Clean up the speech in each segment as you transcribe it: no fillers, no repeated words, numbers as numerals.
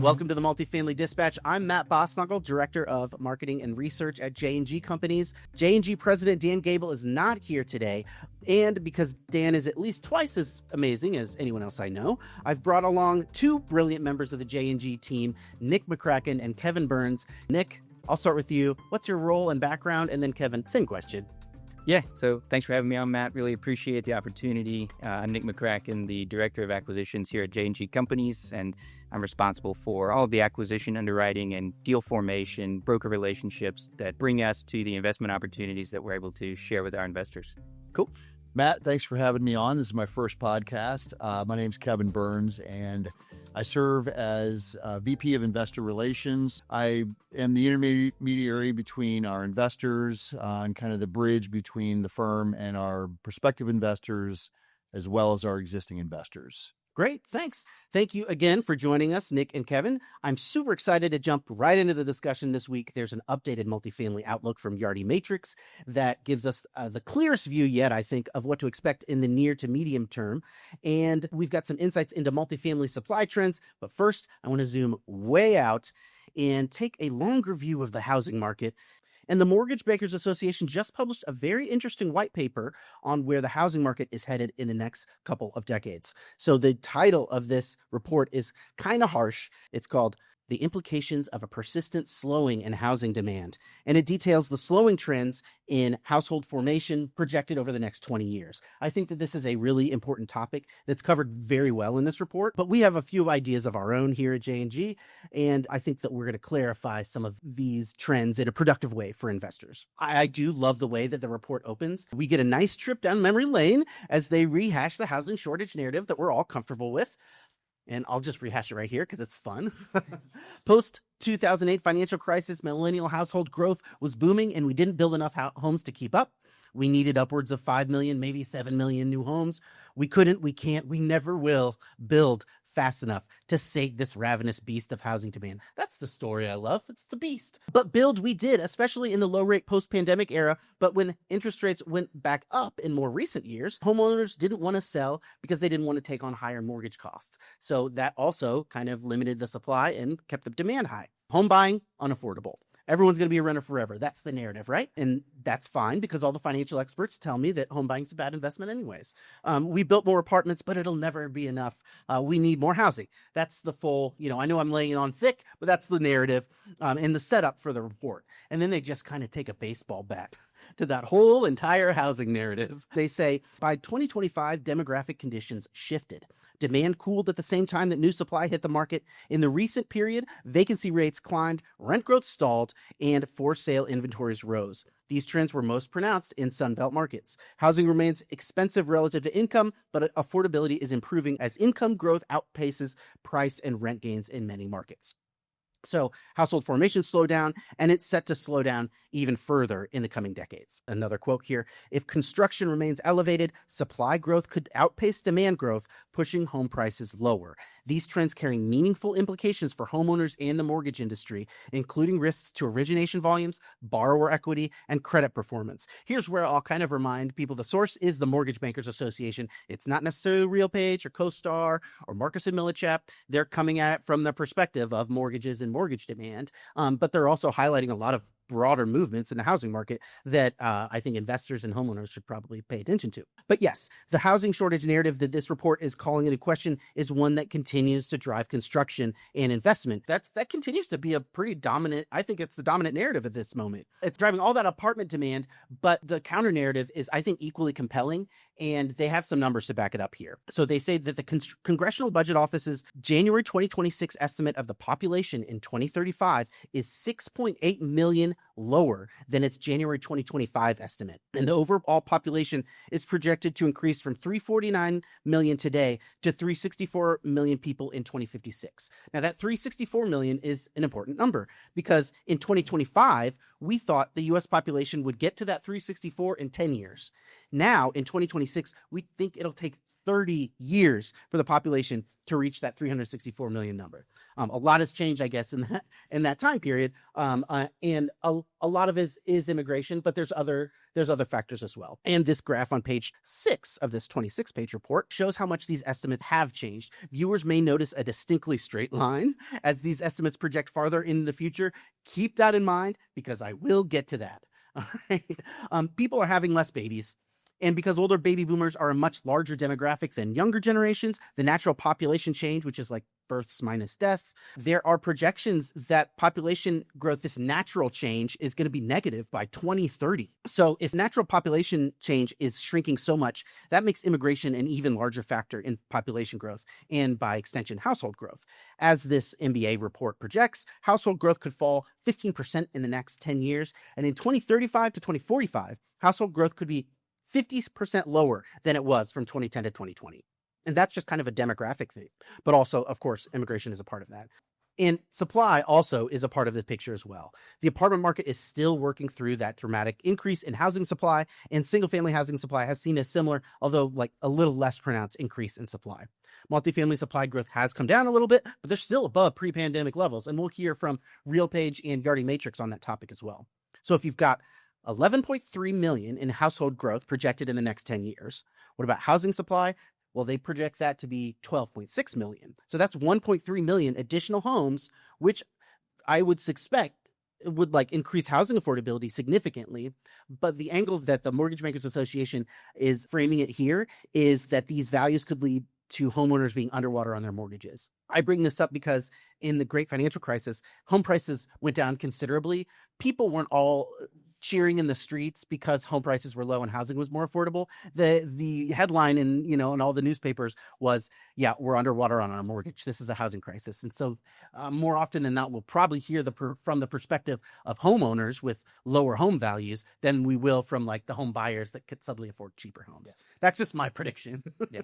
Welcome to the Multifamily Dispatch. I'm Matt Bastnagel, Director of Marketing and Research at J&G Companies. J&G President Dan Gable is not here today, and because Dan is at least twice as amazing as anyone else I know, I've brought along two brilliant members of the J&G team, Nick McCrackin and Kevin Burns. Nick, I'll start with you. What's your role and background? And then Kevin, same question. Yeah, so thanks for having me on, Matt. Really appreciate the opportunity. I'm Nick McCrackin, the Director of Acquisitions here at J&G Companies, and I'm responsible for all of the acquisition, underwriting, and deal formation, broker relationships that bring us to the investment opportunities that we're able to share with our investors. Cool. Matt, thanks for having me on. This is my first podcast. My name's Kevin Burns, and I serve as VP of Investor Relations. I am the intermediary between our investors and kind of the bridge between the firm and our prospective investors, as well as our existing investors. Great, thanks. Thank you again for joining us, Nick and Kevin. I'm super excited to jump right into the discussion this week. There's an updated multifamily outlook from Yardi Matrix that gives us the clearest view yet, I think, of what to expect in the near to medium term. And we've got some insights into multifamily supply trends. But first, I want to zoom way out and take a longer view of the housing market. And the Mortgage Bankers Association just published a very interesting white paper on where the housing market is headed in the next couple of decades. So the title of this report is kind of harsh. It's called The Implications of a Persistent Slowing in Housing Demand. And it details the slowing trends in household formation projected over the next 20 years. I think that this is a really important topic that's covered very well in this report, but we have a few ideas of our own here at J&G, and I think that we're going to clarify some of these trends in a productive way for investors. I do love the way that the report opens. We get a nice trip down memory lane as they rehash the housing shortage narrative that we're all comfortable with. And I'll just rehash it right here because it's fun. Post-2008 financial crisis, millennial household growth was booming, and we didn't build enough homes to keep up. We needed upwards of 5 million, maybe 7 million new homes. We couldn't, we can't, we never will build fast enough to sate this ravenous beast of housing demand. That's the story I love. It's the beast. But build we did, especially in the low-rate post-pandemic era. But when interest rates went back up in more recent years, homeowners didn't want to sell because they didn't want to take on higher mortgage costs. So that also kind of limited the supply and kept the demand high. Home buying, unaffordable. Everyone's going to be a renter forever. That's the narrative, right? And that's fine because all the financial experts tell me that home buying is a bad investment anyways. We built more apartments, but it'll never be enough. We need more housing. That's the full, I know I'm laying it on thick, but that's the narrative and the setup for the report. And then they just kind of take a baseball bat to that whole entire housing narrative. They say by 2025, demographic conditions shifted. Demand cooled at the same time that new supply hit the market. In the recent period, vacancy rates climbed, rent growth stalled, and for-sale inventories rose. These trends were most pronounced in Sunbelt markets. Housing remains expensive relative to income, but affordability is improving as income growth outpaces price and rent gains in many markets. So household formation slowed down, and it's set to slow down even further in the coming decades. Another quote here: if construction remains elevated, supply growth could outpace demand growth, pushing home prices lower. These trends carry meaningful implications for homeowners and the mortgage industry, including risks to origination volumes, borrower equity, and credit performance. Here's where I'll kind of remind people the source is the Mortgage Bankers Association. It's not necessarily RealPage or CoStar or Marcus and Millichap. They're coming at it from the perspective of mortgages and mortgage demand, but they're also highlighting a lot of broader movements in the housing market that I think investors and homeowners should probably pay attention to. But yes, the housing shortage narrative that this report is calling into question is one that continues to drive construction and investment. That continues to be a pretty dominant, I think it's the dominant narrative at this moment. It's driving all that apartment demand, but the counter narrative is, I think, equally compelling, and they have some numbers to back it up here. So they say that the Congressional Budget Office's January 2026 estimate of the population in 2035 is 6.8 million lower than its January 2025 estimate. And the overall population is projected to increase from 349 million today to 364 million people in 2056. Now, that 364 million is an important number because in 2025, we thought the U.S. population would get to that 364 in 10 years. Now, in 2026, we think it'll take 30 years for the population to reach that 364 million number. A lot has changed, I guess, in that time period, and a lot of it is immigration, but there's other factors as well. And this graph on page 6 of this 26-page report shows how much these estimates have changed. Viewers may notice a distinctly straight line as these estimates project farther in the future. Keep that in mind because I will get to that. All right. People are having less babies. And because older baby boomers are a much larger demographic than younger generations, the natural population change, which is like births minus death, there are projections that population growth, this natural change, is going to be negative by 2030. So if natural population change is shrinking so much, that makes immigration an even larger factor in population growth and, by extension, household growth. As this MBA report projects, household growth could fall 15% in the next 10 years. And in 2035 to 2045, household growth could be 50% lower than it was from 2010 to 2020. And that's just kind of a demographic thing. But also, of course, immigration is a part of that. And supply also is a part of the picture as well. The apartment market is still working through that dramatic increase in housing supply, and single-family housing supply has seen a similar, although like a little less pronounced, increase in supply. Multifamily supply growth has come down a little bit, but they're still above pre-pandemic levels. And we'll hear from RealPage and Yardi Matrix on that topic as well. So if you've got 11.3 million in household growth projected in the next 10 years. What about housing supply? Well, they project that to be 12.6 million. So that's 1.3 million additional homes, which I would suspect would like increase housing affordability significantly. But the angle that the Mortgage Bankers Association is framing it here is that these values could lead to homeowners being underwater on their mortgages. I bring this up because in the great financial crisis, home prices went down considerably. People weren't all cheering in the streets because home prices were low and housing was more affordable. The headline in all the newspapers was, yeah, we're underwater on our mortgage. This is a housing crisis. And so more often than not, we'll probably hear from the perspective of homeowners with lower home values than we will from like the home buyers that could suddenly afford cheaper homes. Yeah. That's just my prediction. Yeah.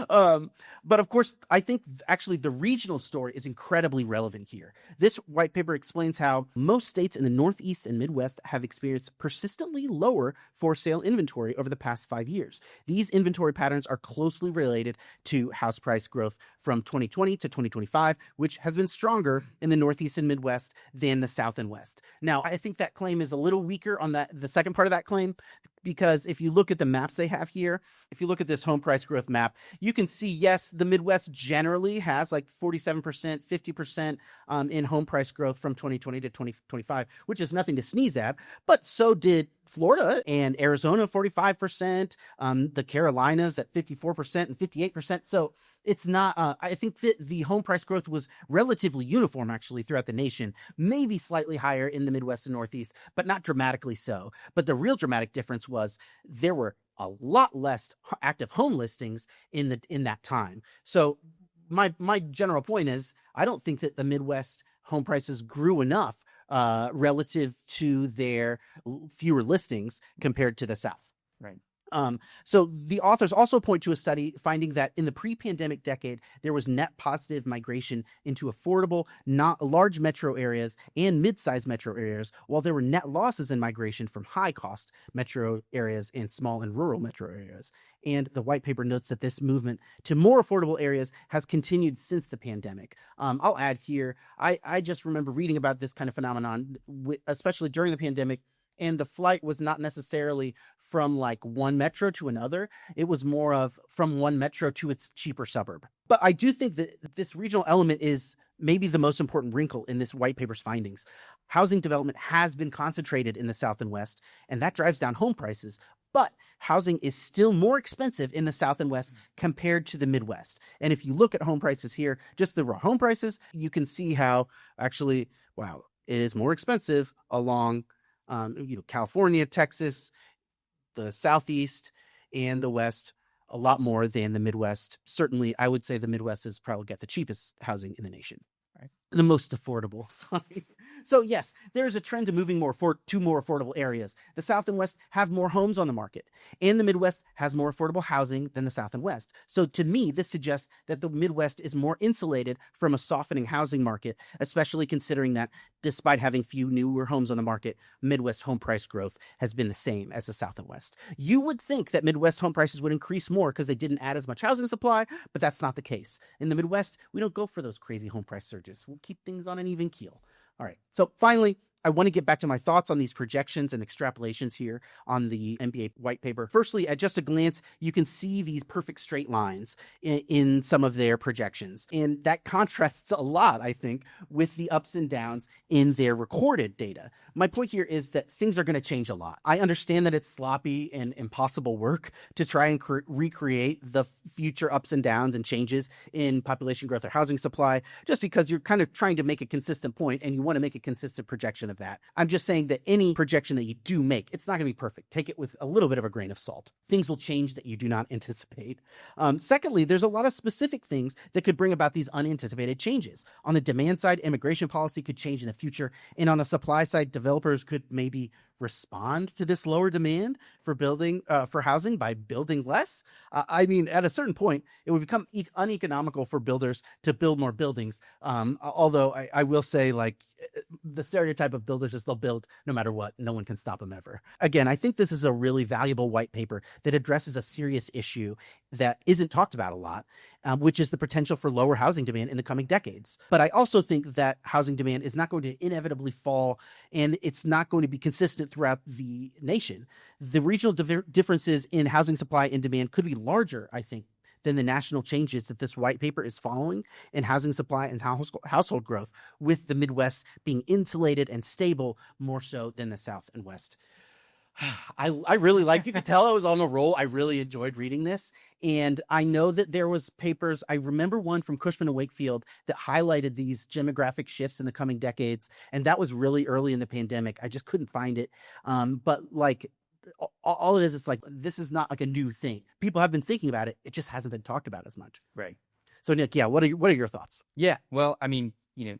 But of course, I think actually the regional story is incredibly relevant here. This white paper explains how most states in the Northeast and Midwest have experienced persistently lower for sale inventory over the past 5 years. These inventory patterns are closely related to house price growth from 2020 to 2025, which has been stronger in the Northeast and Midwest than the South and West. Now, I think that claim is a little weaker on the second part of that claim, because if you look at the maps they have here, if you look at this home price growth map, you can see, yes, the Midwest generally has like 47%, 50% in home price growth from 2020 to 2025, which is nothing to sneeze at. But so did Florida and Arizona, 45%, the Carolinas at 54% and 58%. So it's not, I think that the home price growth was relatively uniform actually throughout the nation, maybe slightly higher in the Midwest and Northeast, but not dramatically so. But the real dramatic difference was there were a lot less active home listings in that time. So my general point is, I don't think that the Midwest home prices grew enough relative to their fewer listings compared to the South. Right. So the authors also point to a study finding that in the pre-pandemic decade, there was net positive migration into affordable, not large metro areas and mid-sized metro areas, while there were net losses in migration from high-cost metro areas and small and rural metro areas. And the white paper notes that this movement to more affordable areas has continued since the pandemic. I'll add here, I just remember reading about this kind of phenomenon, especially during the pandemic, and the flight was not necessarily from like one metro to another. It was more of from one metro to its cheaper suburb. But I do think that this regional element is maybe the most important wrinkle in this white paper's findings. Housing development has been concentrated in the South and West, and that drives down home prices. But housing is still more expensive in the South and West compared to the Midwest. And if you look at home prices here, just the raw home prices, you can see how actually, wow, it is more expensive along California, Texas, the Southeast, and the West, a lot more than the Midwest. Certainly, I would say the Midwest has probably got the cheapest housing in the nation. Right. The most affordable. Sorry. So yes, there is a trend to moving to more affordable areas. The South and West have more homes on the market, and the Midwest has more affordable housing than the South and West. So to me, this suggests that the Midwest is more insulated from a softening housing market, especially considering that despite having few newer homes on the market, Midwest home price growth has been the same as the South and West. You would think that Midwest home prices would increase more because they didn't add as much housing supply, but that's not the case. In the Midwest, we don't go for those crazy home price surges. We'll keep things on an even keel. All right. So finally, I want to get back to my thoughts on these projections and extrapolations here on the MBA white paper. Firstly, at just a glance, you can see these perfect straight lines in some of their projections. And that contrasts a lot, I think, with the ups and downs in their recorded data. My point here is that things are going to change a lot. I understand that it's sloppy and impossible work to try and recreate the future ups and downs and changes in population growth or housing supply, just because you're kind of trying to make a consistent point and you want to make a consistent projection of that. I'm just saying that any projection that you do make, it's not going to be perfect. Take it with a little bit of a grain of salt. Things will change that you do not anticipate. Secondly, there's a lot of specific things that could bring about these unanticipated changes. On the demand side, immigration policy could change in the future. And on the supply side, developers could maybe respond to this lower demand for housing by building less. I mean, at a certain point, it would become uneconomical for builders to build more buildings. Although I will say, like, the stereotype of builders is they'll build no matter what. No one can stop them ever. Again, I think this is a really valuable white paper that addresses a serious issue that isn't talked about a lot, which is the potential for lower housing demand in the coming decades. But I also think that housing demand is not going to inevitably fall, and it's not going to be consistent throughout the nation. The regional differences in housing supply and demand could be larger, I think, than the national changes that this white paper is following in housing supply and household growth, with the Midwest being insulated and stable more so than the South and West. I really like, you could tell I was on a roll. I really enjoyed reading this. And I know that there was papers, I remember one from Cushman and Wakefield that highlighted these demographic shifts in the coming decades. And that was really early in the pandemic. I just couldn't find it. But like, all it is, it's like, this is not like a new thing. People have been thinking about it. It just hasn't been talked about as much. Right. So Nick, yeah, what are your thoughts? Yeah. Well, I mean,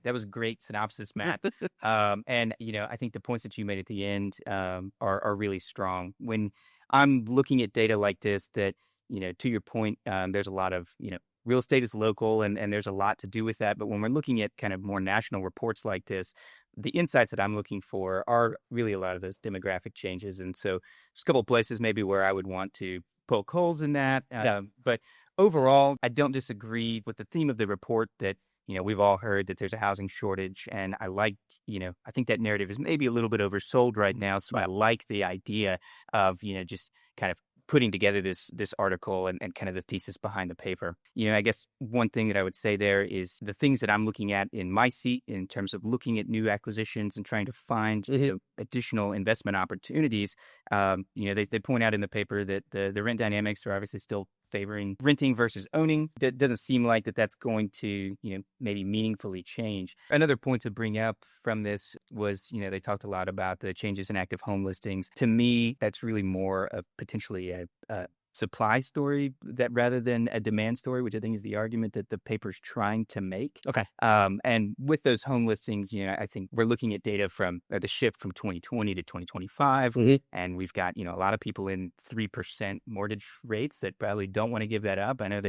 that was a great synopsis, Matt. And, I think the points that you made at the end are really strong. When I'm looking at data like this, that, to your point, there's a lot of, real estate is local and there's a lot to do with that. But when we're looking at kind of more national reports like this, the insights that I'm looking for are really a lot of those demographic changes. And so there's a couple of places maybe where I would want to poke holes in that. But overall, I don't disagree with the theme of the report that, we've all heard that there's a housing shortage. And I like, I think that narrative is maybe a little bit oversold right now. So I like the idea of, just kind of putting together this article and kind of the thesis behind the paper. I guess one thing that I would say there is the things that I'm looking at in my seat in terms of looking at new acquisitions and trying to find additional investment opportunities. They point out in the paper that the rent dynamics are obviously still favoring renting versus owning. That doesn't seem like that's going to, maybe meaningfully change. Another point to bring up from this was, they talked a lot about the changes in active home listings. To me, that's really more potentially a supply story that rather than a demand story, which I think is the argument that the paper's trying to make. Okay. And with those home listings, I think we're looking at data from the shift from 2020 to 2025. And we've got, a lot of people in 3% mortgage rates that probably don't want to give that up. I know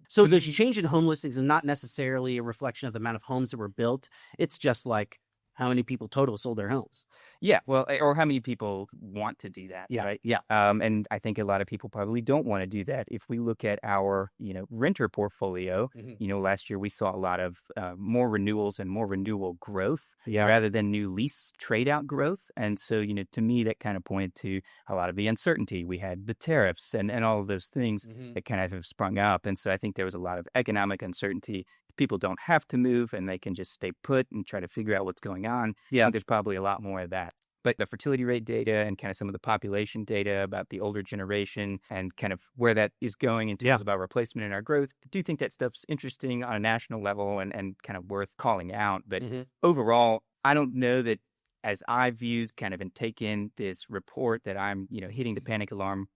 So the change in home listings is not necessarily a reflection of the amount of homes that were built. It's just like how many people total sold their homes. Yeah, well, or how many people want to do that, Yeah, right? yeah. And I think a lot of people probably don't want to do that. If we look at our, renter portfolio, last year we saw a lot of more renewals and more renewal growth rather than new lease trade out growth. And so, to me, that kind of pointed to a lot of the uncertainty. We had the tariffs and all of those things that kind of have sprung up. And so I think there was a lot of economic uncertainty. People don't have to move and they can just stay put and try to figure out what's going on. Yeah. There's probably a lot more of that. But the fertility rate data and kind of some of the population data about the older generation and kind of where that is going in terms of our replacement and our growth, I do think that stuff's interesting on a national level and kind of worth calling out. But overall, I don't know that as I view kind of and take in this report that I'm, hitting the panic alarm,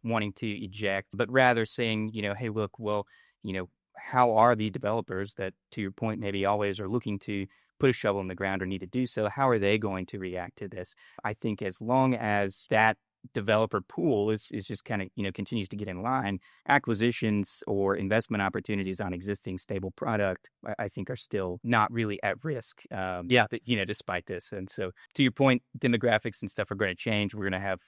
wanting to eject, but rather saying, hey, look, well, how are the developers that, to your point, maybe always are looking to put a shovel in the ground or need to do so, how are they going to react to this? I think as long as that developer pool is just kind of, continues to get in line, acquisitions or investment opportunities on existing stable product, I think are still not really at risk. Despite this. And so to your point, demographics and stuff are going to change. We're going to have,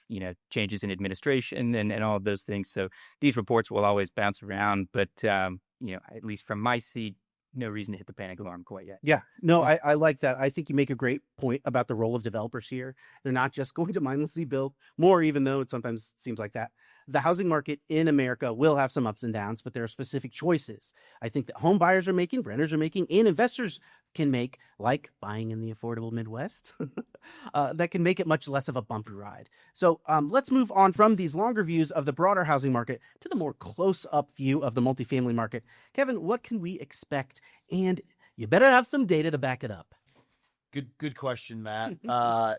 changes in administration and all of those things. So these reports will always bounce around, but, at least from my seat, no reason to hit the panic alarm quite yet. Yeah, no, I like that. I think you make a great point about the role of developers here. They're not just going to mindlessly build more, even though it sometimes seems like that. The housing market in America will have some ups and downs, but there are specific choices I think that home buyers are making, renters are making, and investors can make, like buying in the affordable Midwest, that can make it much less of a bumpy ride. So let's move on from these longer views of the broader housing market to the more close-up view of the multifamily market. Kevin, what can we expect? And you better have some data to back it up. Good question, Matt.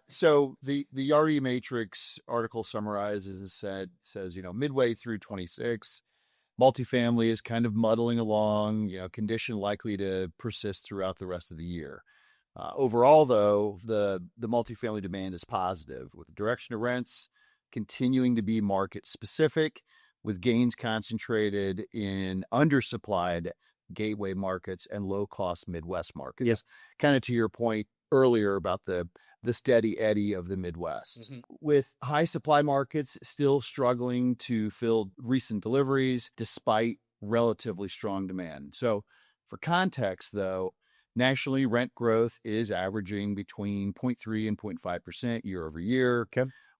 So the Yardi Matrix article summarizes and says, midway through 26, multifamily is kind of muddling along, condition likely to persist throughout the rest of the year. Overall, though, the multifamily demand is positive, with the direction of rents continuing to be market specific, with gains concentrated in undersupplied gateway markets and low-cost Midwest markets. Yes. Kind of to your point earlier about the steady eddy of the Midwest. With high supply markets still struggling to fill recent deliveries despite relatively strong demand. So for context, though, nationally, rent growth is averaging between 0.3 and 0.5% year over year,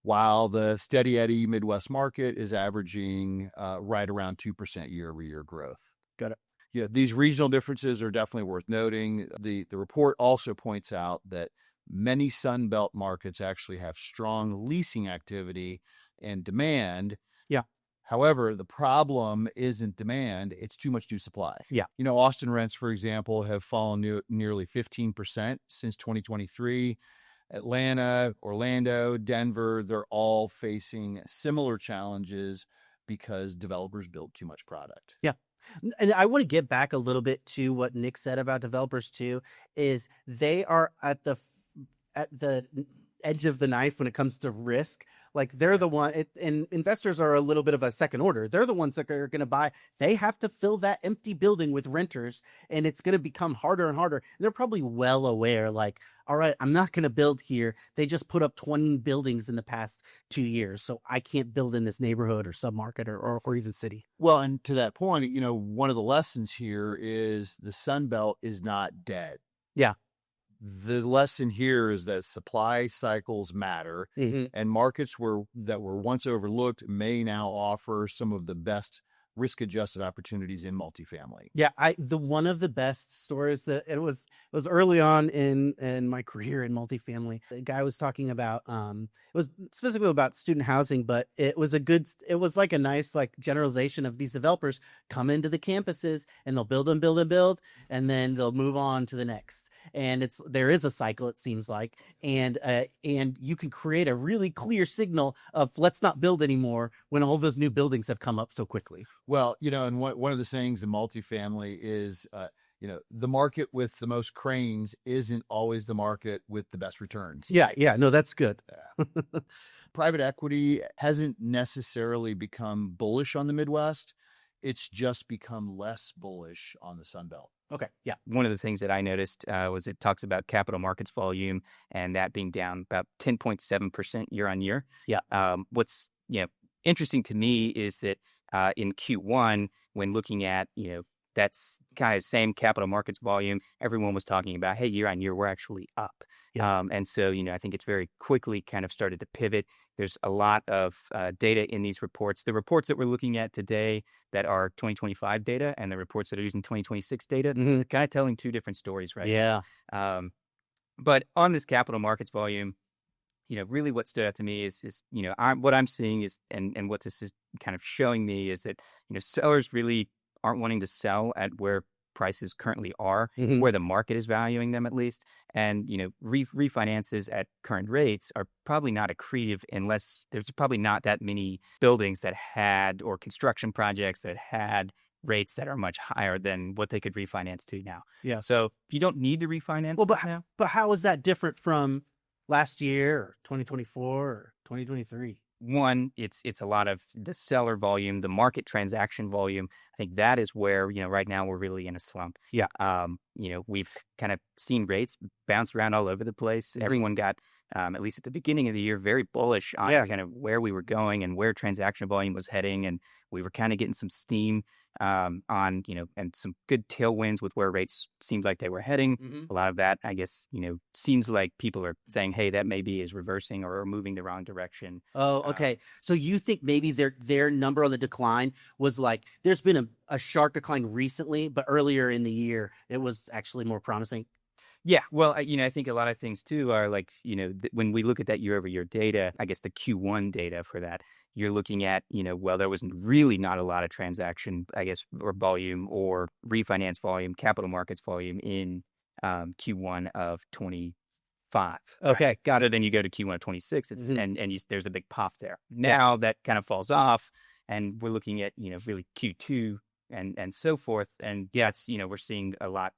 while the steady eddy Midwest market is averaging right around 2% year over year growth. Got it. These regional differences are definitely worth noting. The report also points out that many Sun Belt markets actually have strong leasing activity and demand. Yeah. However, the problem isn't demand, it's too much new supply. Yeah. Austin rents, for example, have fallen nearly 15% since 2023. Atlanta, Orlando, Denver, they're all facing similar challenges because developers build too much product. Yeah. And I want to get back a little bit to what Nick said about developers too, is they are at the edge of the knife when it comes to risk. Like they're the one, and investors are a little bit of a second order. They're the ones that are going to buy. They have to fill that empty building with renters, and it's going to become harder and harder. And they're probably well aware, like, all right, I'm not going to build here. They just put up 20 buildings in the past 2 years, so I can't build in this neighborhood or submarket or even city. Well, and to that point, one of the lessons here is the Sun Belt is not dead. Yeah. The lesson here is that supply cycles matter, and markets that were once overlooked may now offer some of the best risk-adjusted opportunities in multifamily. Yeah, one of the best stories that it was early on in my career in multifamily. The guy was talking about it was specifically about student housing, but it was like a nice generalization of these developers come into the campuses and they'll build and build and build, and then they'll move on to the next. And there is a cycle, it seems like, and you can create a really clear signal of let's not build anymore when all those new buildings have come up so quickly. Well, and one of the sayings in multifamily is, the market with the most cranes isn't always the market with the best returns. Yeah, no, that's good. Private equity hasn't necessarily become bullish on the Midwest. It's just become less bullish on the Sun Belt. Okay. Yeah. One of the things that I noticed was it talks about capital markets volume and that being down about 10.7% year on year. Yeah. What's interesting to me is that in Q1, when looking at that's kind of same capital markets volume, everyone was talking about, hey, year on year, we're actually up. Yeah. And so, I think it's very quickly kind of started to pivot. There's a lot of data in these reports. The reports that we're looking at today that are 2025 data and the reports that are using 2026 data, kind of telling two different stories, right? Yeah. But on this capital markets volume, really what stood out to me is what I'm seeing is, and what this is kind of showing me is that, sellers really aren't wanting to sell at where prices currently are, where the market is valuing them at least. And, refinances at current rates are probably not accretive unless there's probably not that many buildings that had, or construction projects that had rates that are much higher than what they could refinance to now. Yeah. So if you don't need to refinance now. But how is that different from last year or 2024 or 2023? one, it's a lot of the seller volume, the market transaction volume. I think that is where, right now we're really in a slump. Yeah. We've kind of seen rates bounce around all over the place. Everyone got, at least at the beginning of the year, very bullish on kind of where we were going and where transaction volume was heading. And we were kind of getting some steam on, and some good tailwinds with where rates seemed like they were heading. A lot of that, I guess, seems like people are saying, hey, that maybe is reversing or moving the wrong direction. Oh, okay. So you think maybe their number on the decline was like, there's been a sharp decline recently, but earlier in the year, it was actually more promising? Yeah, well, I think a lot of things too are like, when we look at that year-over-year data, I guess the Q1 data for that, you're looking at, well, there was really not a lot of transaction, I guess, or volume or refinance volume, capital markets volume in Q1 of 25. Okay, Right? got So it. then you go to Q1 of 26, there's a big pop there. Now that kind of falls off, and we're looking at, really Q2 and so forth. And that's, we're seeing a lot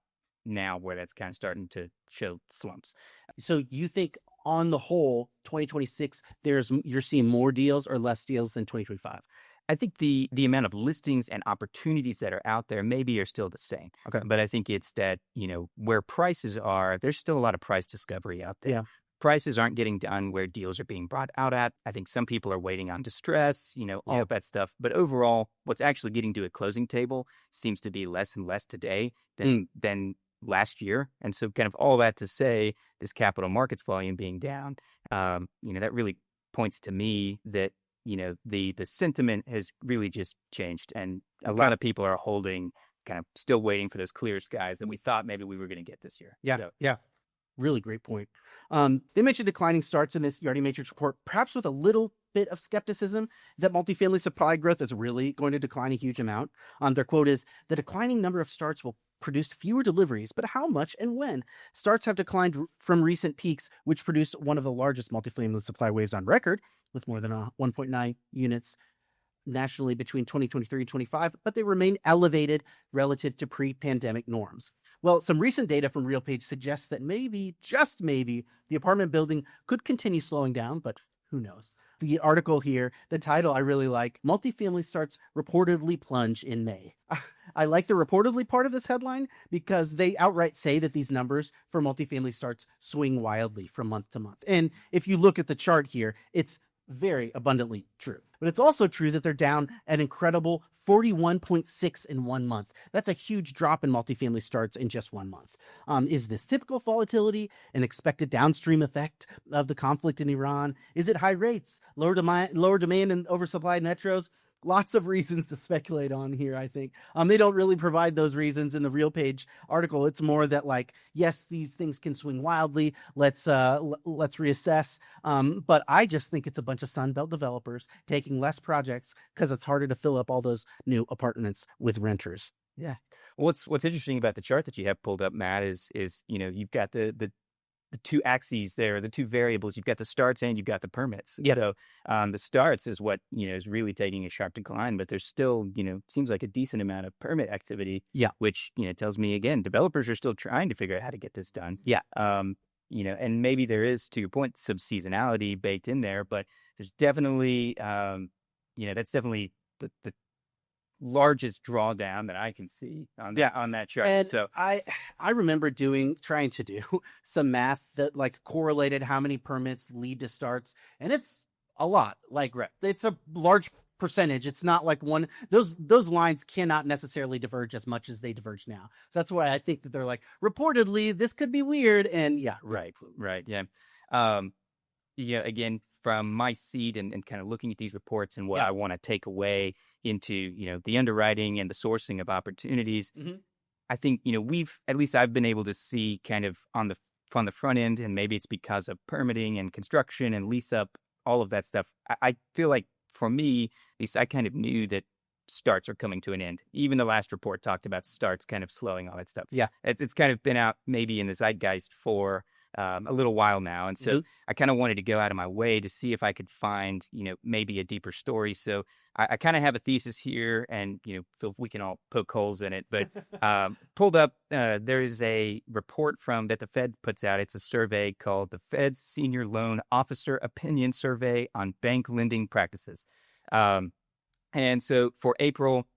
now where that's kind of starting to show slumps. So you think on the whole, 2026, you're seeing more deals or less deals than 2025? I think the amount of listings and opportunities that are out there maybe are still the same. Okay. But I think it's that, where prices are, there's still a lot of price discovery out there. Yeah. Prices aren't getting done where deals are being brought out at. I think some people are waiting on distress, all of that stuff. But overall, what's actually getting to a closing table seems to be less and less today than last year. And so kind of all that to say, this capital markets volume being down, that really points to me that, the sentiment has really just changed. And a lot of people are holding, kind of still waiting for those clear skies that we thought maybe we were going to get this year. Yeah. So, yeah. Really great point. They mentioned declining starts in this Yardi Matrix report, perhaps with a little bit of skepticism that multifamily supply growth is really going to decline a huge amount. Their quote is, "The declining number of starts will produce fewer deliveries, but how much and when? Starts have declined from recent peaks, which produced one of the largest multifamily supply waves on record, with more than 1.9 units nationally between 2023 and 25, but they remain elevated relative to pre-pandemic norms." Well, some recent data from RealPage suggests that maybe, just maybe, the apartment building could continue slowing down, but who knows? The article here, the title I really like, "Multifamily Starts Reportedly Plunge in May." I like the reportedly part of this headline because they outright say that these numbers for multifamily starts swing wildly from month to month. And if you look at the chart here, it's very abundantly true. But it's also true that they're down an incredible 41.6 in 1 month. That's a huge drop in multifamily starts in just 1 month. Is this typical volatility, an expected downstream effect of the conflict in Iran? Is it high rates, lower demand and oversupplied metros? Lots of reasons to speculate on here, I think. They don't really provide those reasons in the RealPage article. It's more that, like, yes, these things can swing wildly. Let's reassess. But I just think it's a bunch of Sunbelt developers taking less projects because it's harder to fill up all those new apartments with renters. Yeah. What's interesting about the chart that you have pulled up, Matt, is you've got the two axes there, the two variables. You've got the starts and you've got the permits. Yeah. So the starts is what, is really taking a sharp decline, but there's still, seems like a decent amount of permit activity. Yeah. Which, tells me, again, developers are still trying to figure out how to get this done. Yeah. And maybe there is, to your point, some seasonality baked in there, but there's definitely, that's definitely the largest drawdown that I can see on that chart. And so I remember trying to do some math that like correlated how many permits lead to starts, and it's a lot. Like, it's a large percentage. It's not like one, those lines cannot necessarily diverge as much as they diverge now. So that's why I think that they're like, reportedly this could be weird. And yeah, right. Yeah. Again, from my seat and kind of looking at these reports and what I want to take away into, the underwriting and the sourcing of opportunities, I think, I've been able to see kind of on the front end, and maybe it's because of permitting and construction and lease up, all of that stuff. I feel like for me, at least I kind of knew that starts are coming to an end. Even the last report talked about starts kind of slowing, all that stuff. Yeah. It's kind of been out maybe in the zeitgeist for a little while now. And so Mhm. I kind of wanted to go out of my way to see if I could find, maybe a deeper story. So I kind of have a thesis here, and, feel we can all poke holes in it. But pulled up, there is a report that the Fed puts out. It's a survey called the Fed's Senior Loan Officer Opinion Survey on Bank Lending Practices. And so for April,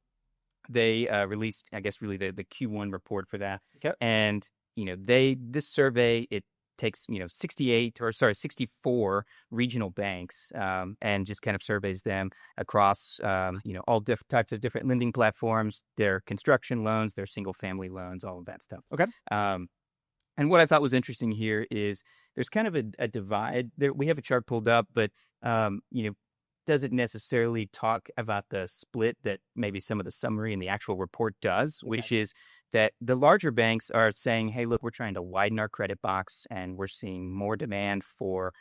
they released, I guess, really the Q1 report for that. Okay. And, this survey, it takes, 64 regional banks, and just kind of surveys them across, all types of different lending platforms, their construction loans, their single family loans, all of that stuff. Okay. And what I thought was interesting here is there's kind of a divide there. We have a chart pulled up, but, doesn't necessarily talk about the split that maybe some of the summary in the actual report does, which is that the larger banks are saying, hey, look, we're trying to widen our credit box, and we're seeing more demand for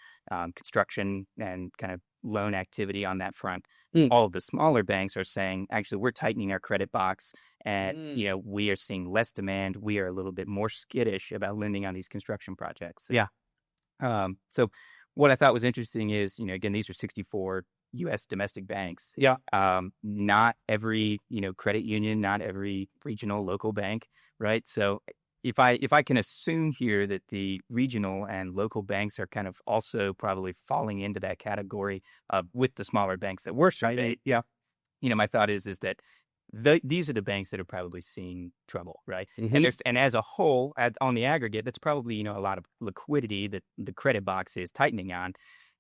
construction and kind of loan activity on that front. All of the smaller banks are saying, actually, we're tightening our credit box, and we are seeing less demand. We are a little bit more skittish about lending on these construction projects. Yeah. So what I thought was interesting is, again, these are 64 U.S. domestic banks. Yeah. Not every, credit union, not every regional local bank, right? So if I can assume here that the regional and local banks are kind of also probably falling into that category with the smaller banks that were surveyed, Yeah. my thought is that these are the banks that are probably seeing trouble, right? Mhm. And as a whole, on the aggregate, that's probably, a lot of liquidity that the credit box is tightening on.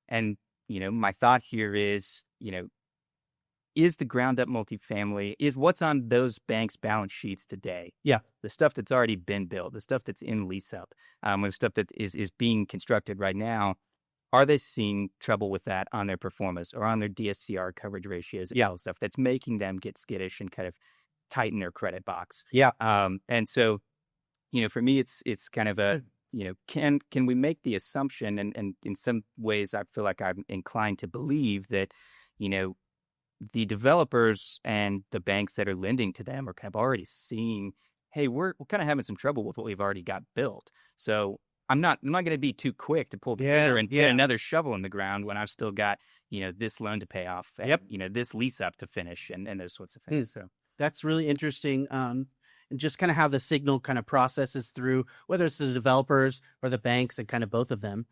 And, my thought here is the ground up multifamily, is what's on those banks' balance sheets today. Yeah. The stuff that's already been built, the stuff that's in lease up, the stuff that is being constructed right now. Are they seeing trouble with that on their performance or on their DSCR coverage ratios? Yeah, stuff that's making them get skittish and kind of tighten their credit box. Yeah. And so, for me, it's kind of a, can we make the assumption, and in some ways, I feel like I'm inclined to believe that, the developers and the banks that are lending to them are kind of already seeing, hey, we're kind of having some trouble with what we've already got built. So I'm not going to be too quick to pull the trigger and get another shovel in the ground when I've still got, this loan to pay off, and, this lease up to finish, and those sorts of things. So that's really interesting. And just kind of how the signal kind of processes through, whether it's the developers or the banks, and kind of both of them.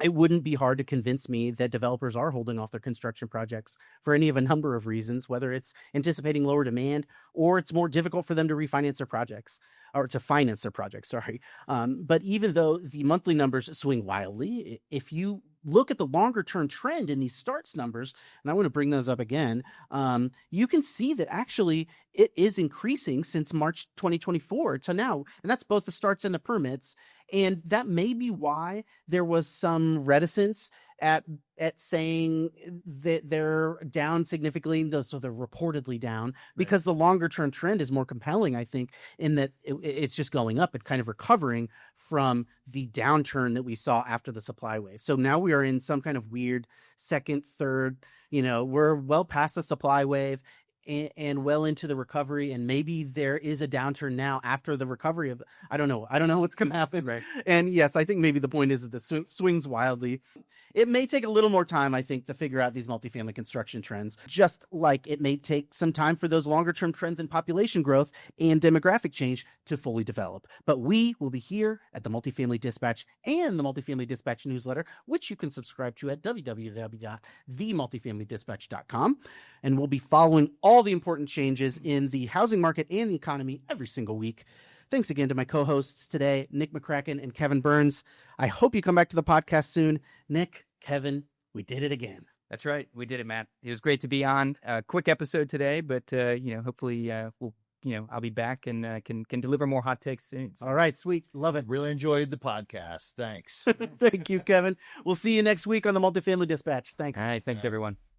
It wouldn't be hard to convince me that developers are holding off their construction projects for any of a number of reasons, whether it's anticipating lower demand or it's more difficult for them to refinance their projects, or to finance their projects. Sorry. But even though the monthly numbers swing wildly, if you look at the longer term trend in these starts numbers, and I want to bring those up again, you can see that actually it is increasing since March 2024 to now. And that's both the starts and the permits. And that may be why there was some reticence at saying that they're down significantly. So they're reportedly down, because the longer term trend is more compelling, I think, in that it's just going up and kind of recovering from the downturn that we saw after the supply wave. So now we are in some kind of weird second, third, we're well past the supply wave and well into the recovery, and maybe there is a downturn now after the recovery of, I don't know what's going to happen. Right. And yes, I think maybe the point is that the swings wildly. It may take a little more time, I think, to figure out these multifamily construction trends, just like it may take some time for those longer term trends in population growth and demographic change to fully develop. But we will be here at the Multifamily Dispatch and the Multifamily Dispatch newsletter, which you can subscribe to at www.themultifamilydispatch.com. And we'll be following all the important changes in the housing market and the economy every single week. Thanks again to my co-hosts today, Nick McCrackin and Kevin Burns. I hope you come back to the podcast soon. Nick, Kevin, we did it again. That's right. We did it, Matt. It was great to be on. A quick episode today, but, hopefully we'll, I'll be back and can deliver more hot takes soon. All right, sweet. Love it. Really enjoyed the podcast. Thanks. Thank you, Kevin. We'll see you next week on the Multifamily Dispatch. Thanks. All right. Thanks, everyone.